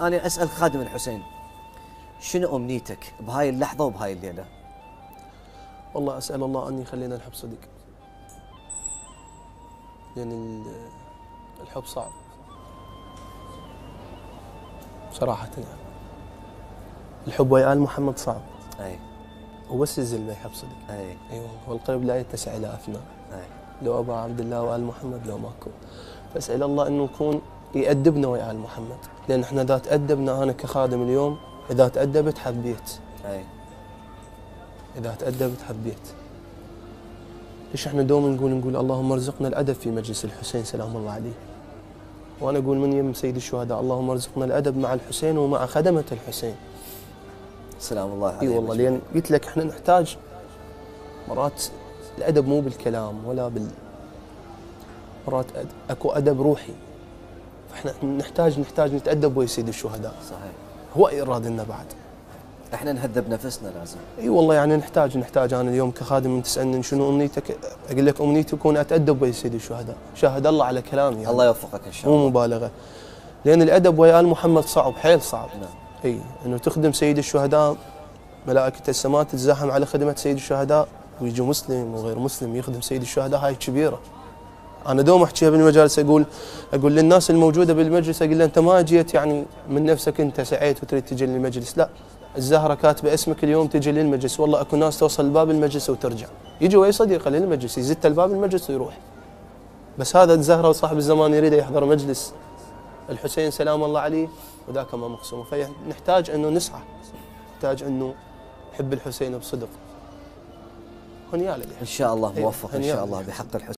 أنا أسأل خادم الحسين، شنو أمنيتك بهاي اللحظة وبهاي الليلة؟ والله أسأل الله أن يخلينا نحب صدق، لأن الحب صعب صراحة. يعني الحب ويا آل محمد صعب، أي وبس الزلمة يحب صدق. أي أيوة، والقلب لا يتسع إلى أفنان. أي لو أبا عبد الله وآل محمد لو ماكو. فأسأل الله أنه يكون يأدبنا ويا آل محمد، لأن احنا إذا تأدبنا، أنا كخادم اليوم إذا تأدبت حبيت. أي إذا تأدبت حبيت. ليش احنا دوما نقول اللهم ارزقنا الأدب في مجلس الحسين سلام الله عليه. وأنا أقول من يم سيد الشهداء اللهم ارزقنا الأدب مع الحسين ومع خدمة الحسين سلام الله عليه. اي والله، لأن قلت لك احنا نحتاج مرات الأدب مو بالكلام ولا مرات اكو أدب روحي. فاحنا نحتاج نتأدب ويا سيد الشهداء. صحيح. هو يراد لنا بعد. احنا نهذب نفسنا لازم. اي والله، يعني نحتاج انا اليوم كخادم من تسالني شنو امنيتك، اقول لك امنيتي اكون اتادب ويا سيد الشهداء، شاهد الله على كلامي يعني. الله يوفقك ان شاء الله. مو مبالغه، لان الادب ويا ال محمد صعب، حيل صعب. نعم. اي انه تخدم سيد الشهداء، ملائكه السماء تتزاحم على خدمه سيد الشهداء، ويجي مسلم وغير مسلم يخدم سيد الشهداء، هاي كبيره. انا دوم احكيها بالمجالس، اقول للناس الموجوده بالمجلس، اقول له انت ما جيت يعني من نفسك انت سعيت وتريد تجي للمجلس، لا، الزهره كاتبه اسمك اليوم تجي للمجلس. والله اكو ناس توصل لباب المجلس وترجع، يجي ويا صديقه للمجلس يزت الباب المجلس ويروح. بس هذا الزهره وصاحب الزمان يريد يحضر مجلس الحسين سلام الله عليه، وذاك ما مقسوم. فنحتاج انه نسعى، نحتاج انه نحب الحسين بصدق. هنيالي ان شاء الله موفق ان شاء الله بحق الحسين.